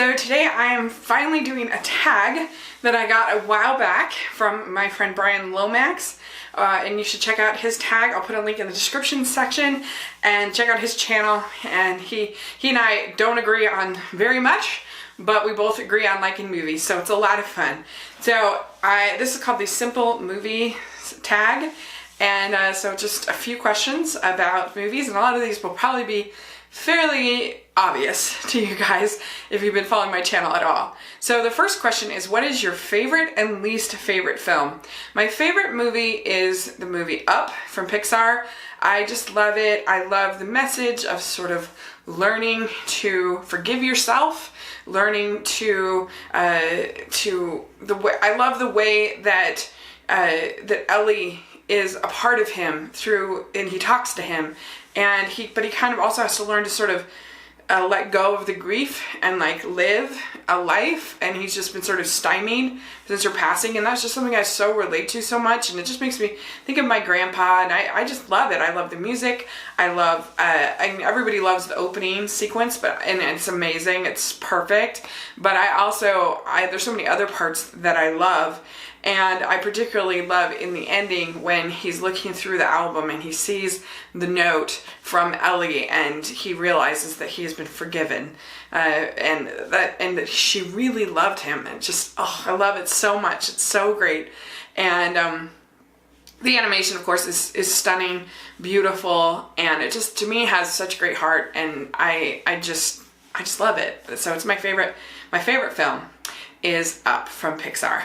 So today I am finally doing a tag that I got a while back from my friend Brian Lomax. And you should check out his tag. I'll put a link in the description section and check out his channel. And he and I don't agree on very much, but we both agree on liking movies, so it's a lot of fun. So this is called the Simple Movie Tag. And so just a few questions about movies, and a lot of these will probably be fairly obvious to you guys if you've been following my channel at all. So the first question is, what is your favorite and least favorite film? My favorite movie is the movie Up from Pixar. I just love it. I love the message of sort of learning to forgive yourself, learning to the way, I love the way that that Ellie is a part of him and he talks to him, but he kind of also has to learn to sort of let go of the grief and like live a life, and he's just been sort of stymied since her passing, and that's just something I so relate to so much, and it just makes me think of my grandpa, and I just love it. I love the music. I love, I mean, everybody loves the opening sequence, and it's amazing. It's perfect, but there's so many other parts that I love. And I particularly love in the ending when he's looking through the album and he sees the note from Ellie and he realizes that he has been forgiven, and that she really loved him, and just, oh, I love it so much. It's so great. And the animation, of course, is stunning, beautiful, and it just, to me, has such great heart, and I just love it. So it's my favorite film is Up from Pixar.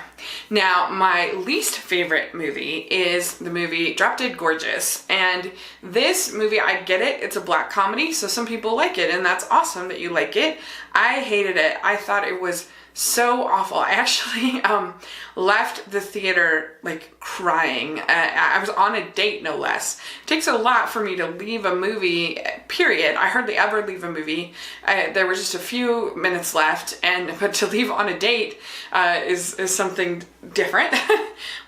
Now, my least favorite movie is the movie Drop Dead Gorgeous. And this movie, I get it, it's a black comedy, so some people like it, and that's awesome that you like it. I hated it. I thought it was so awful. I actually left the theater like crying. I was on a date, no less. It takes a lot for me to leave a movie, period. I hardly ever leave a movie. There were just a few minutes left, but to leave on a date is something different.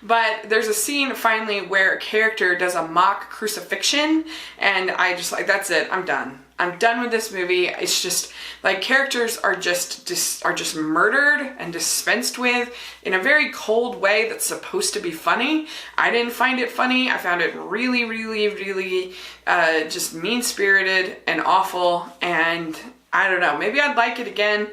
But there's a scene finally where a character does a mock crucifixion, and I just like, that's it, I'm done. I'm done with this movie. It's just like characters are just murdered and dispensed with in a very cold way that's supposed to be funny. I didn't find it funny. I found it really, really, really just mean-spirited and awful. And I don't know, maybe I'd like it again.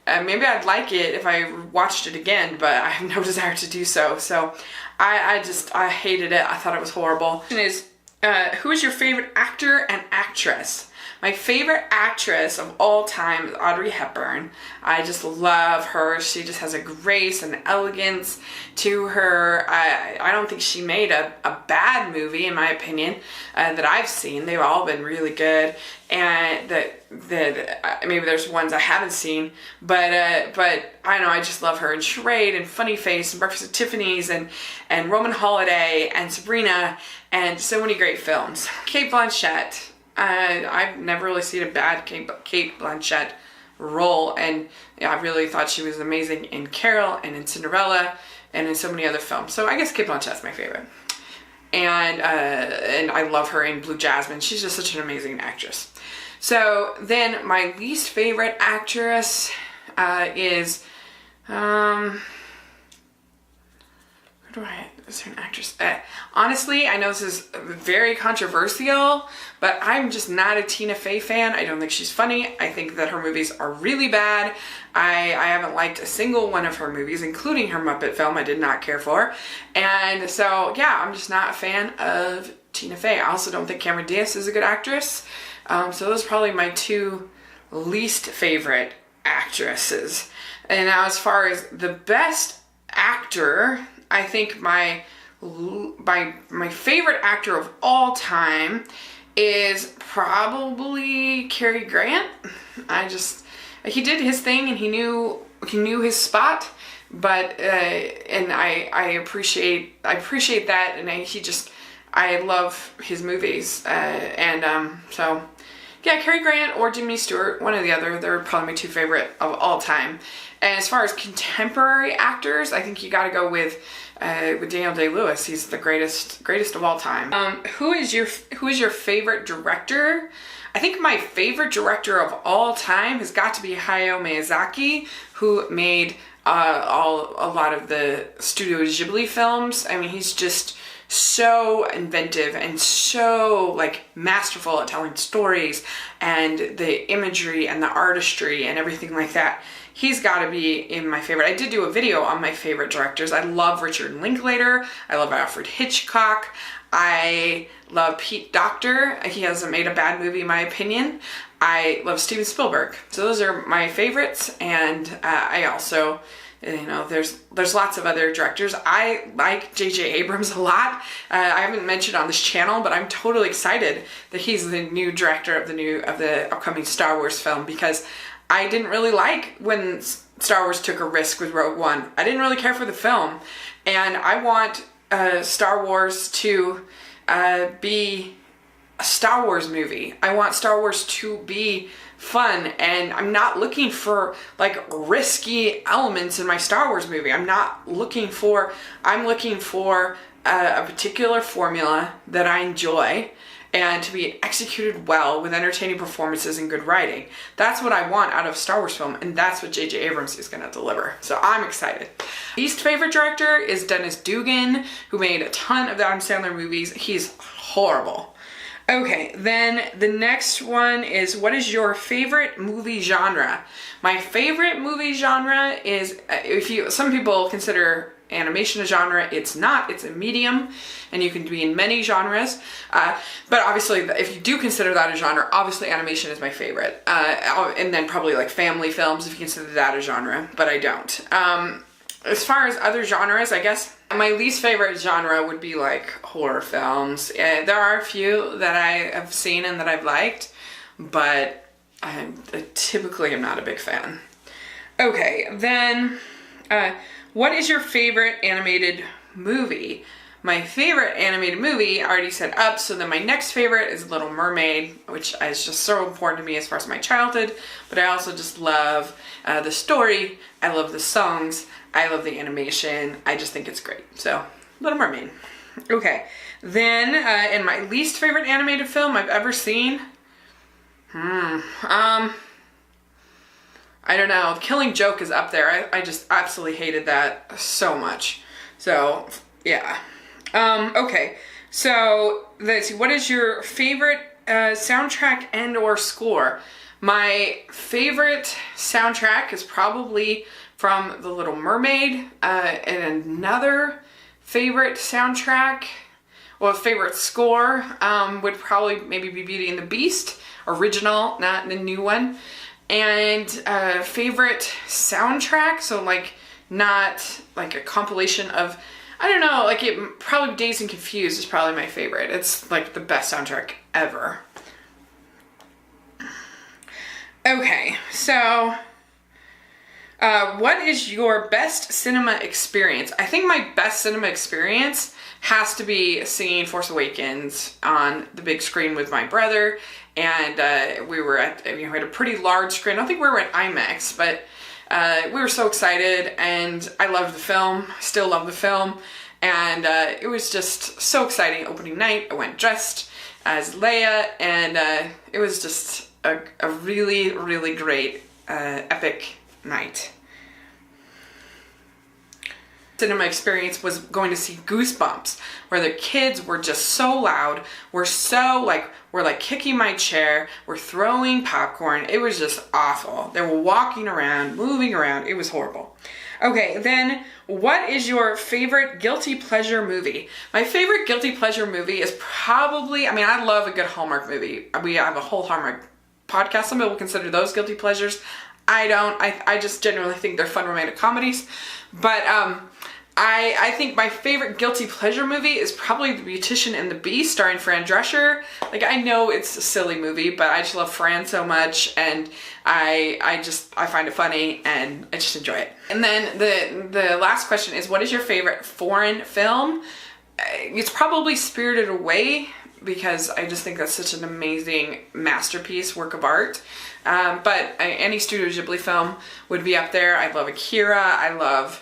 Maybe I'd like it if I watched it again, but I have no desire to do so. So I hated it. I thought it was horrible. The question is, who is your favorite actor and actress? My favorite actress of all time is Audrey Hepburn. I just love her. She just has a grace and elegance to her. I don't think she made a bad movie, in my opinion, that I've seen. They've all been really good, and maybe there's ones I haven't seen, but I know I just love her. And Charade and Funny Face and Breakfast at Tiffany's and Roman Holiday and Sabrina and so many great films. Cate Blanchett. I've never really seen a bad Cate Blanchett role, and yeah, I really thought she was amazing in Carol and in Cinderella and in so many other films. So I guess Cate Blanchett's my favorite, and I love her in Blue Jasmine. She's just such an amazing actress. So then my least favorite actress is is there an actress? Honestly, I know this is very controversial, but I'm just not a Tina Fey fan. I don't think she's funny. I think that her movies are really bad. I haven't liked a single one of her movies, including her Muppet film I did not care for. And so, yeah, I'm just not a fan of Tina Fey. I also don't think Cameron Diaz is a good actress. So those are probably my two least favorite actresses. And now as far as the best actor, I think my favorite actor of all time is probably Cary Grant. He did his thing and he knew his spot, but and I appreciate that, and I love his movies, so yeah, Cary Grant or Jimmy Stewart, one or the other. They're probably my two favorite of all time. And as far as contemporary actors, I think you got to go with Daniel Day-Lewis. He's the greatest of all time. Who is your favorite director? I think my favorite director of all time has got to be Hayao Miyazaki, who made a lot of the Studio Ghibli films. I mean, he's just so inventive and so like masterful at telling stories and the imagery and the artistry and everything like that. He's got to be in my favorite. I did do a video on my favorite directors. I love Richard Linklater. I love Alfred Hitchcock. I love Pete Docter. He hasn't made a bad movie in my opinion. I love Steven Spielberg. So those are my favorites, and I also, you know, there's lots of other directors. I like J.J. Abrams a lot. I haven't mentioned on this channel, but I'm totally excited that he's the new director of the upcoming Star Wars film, because I didn't really like when Star Wars took a risk with Rogue One. I didn't really care for the film, and I want Star Wars to be a Star Wars movie. I want Star Wars to be fun, and I'm not looking for like risky elements in my Star Wars movie. I'm looking for a particular formula that I enjoy and to be executed well with entertaining performances and good writing. That's what I want out of a Star Wars film, and that's what J.J. Abrams is gonna deliver. So I'm excited. Least favorite director is Dennis Dugan, who made a ton of the Adam Sandler movies. He's horrible. Okay, then the next one is, what is your favorite movie genre? My favorite movie genre is, some people consider animation a genre. It's not. It's a medium, and you can be in many genres. But obviously, if you do consider that a genre, obviously animation is my favorite. And then probably like family films, if you consider that a genre, but I don't. As far as other genres, I guess my least favorite genre would be like horror films. There are a few that I have seen and that I've liked, but I typically am not a big fan. Okay, then what is your favorite animated movie? My favorite animated movie, I already said Up, so then my next favorite is Little Mermaid, which is just so important to me as far as my childhood, but I also just love the story, I love the songs, I love the animation, I just think it's great. So, Little Mermaid. Okay, then in my least favorite animated film I've ever seen, I don't know, Killing Joke is up there. I just absolutely hated that so much. So, yeah. Okay, so let's see, what is your favorite soundtrack and or score? My favorite soundtrack is probably from The Little Mermaid, and another favorite soundtrack, well, favorite score would probably maybe be Beauty and the Beast, original, not the new one. And favorite soundtrack, so like not like a compilation of, I don't know, like it probably Dazed and Confused is probably my favorite. It's like the best soundtrack ever. Okay, so what is your best cinema experience? I think my best cinema experience has to be seeing Force Awakens on the big screen with my brother, and we had a pretty large screen. I don't think we were at IMAX, but we were so excited, and I loved the film, still love the film, and it was just so exciting. Opening night, I went dressed as Leia, and it was just a really, really great, epic night. Cinema experience was going to see Goosebumps, where the kids were just so loud, we're like kicking my chair, we're throwing popcorn. It was just awful. They were walking around, moving around. It was horrible. Okay, then what is your favorite guilty pleasure movie? My favorite guilty pleasure movie is probably, I love a good Hallmark movie. We have a whole Hallmark podcast. Some people consider those guilty pleasures. I don't. I just generally think they're fun romantic comedies. But I think my favorite guilty pleasure movie is probably The Beautician and the Beast, starring Fran Drescher. Like, I know it's a silly movie, but I just love Fran so much, and I find it funny, and I just enjoy it. And then the last question is, what is your favorite foreign film? It's probably Spirited Away, because I just think that's such an amazing masterpiece, work of art. But any Studio Ghibli film would be up there. I love Akira. I love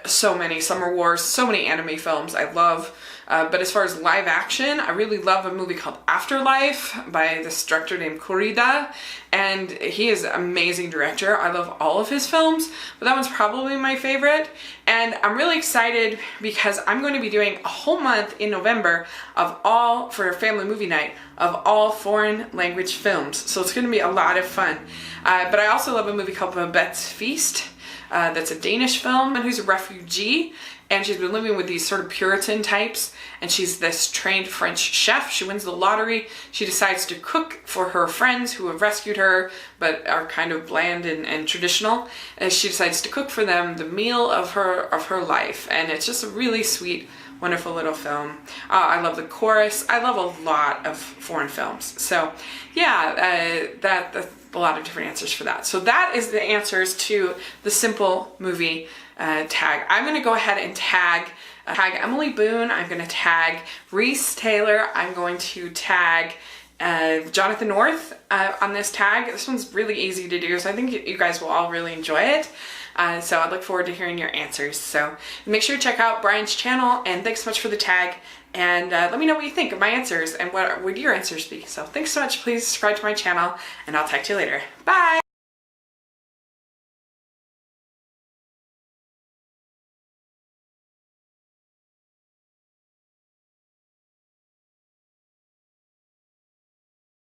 so many Summer Wars, so many anime films. I love But as far as live action, I really love a movie called Afterlife by this director named Kurida, and he is an amazing director. I love all of his films, but that one's probably my favorite. And I'm really excited because I'm going to be doing a whole month in November for a family movie night of all foreign language films. So it's going to be a lot of fun. But I also love a movie called Babette's Feast. That's a Danish film, and who's a refugee, and she's been living with these sort of Puritan types, and she's this trained French chef. She wins the lottery. She decides to cook for her friends who have rescued her but are kind of bland and traditional, and she decides to cook for them the meal of her life, and it's just a really sweet, wonderful little film. I love the chorus. I love a lot of foreign films. So yeah, that's a lot of different answers for that. So that is the answers to the simple movie tag. I'm going to go ahead and tag Emily Boone. I'm going to tag Reese Taylor. I'm going to tag Jonathan North on this tag. This one's really easy to do, so I think you guys will all really enjoy it. So I look forward to hearing your answers. So make sure to check out Brian's channel, and thanks so much for the tag. And let me know what you think of my answers and what would your answers be. So thanks so much. Please subscribe to my channel, and I'll talk to you later. Bye!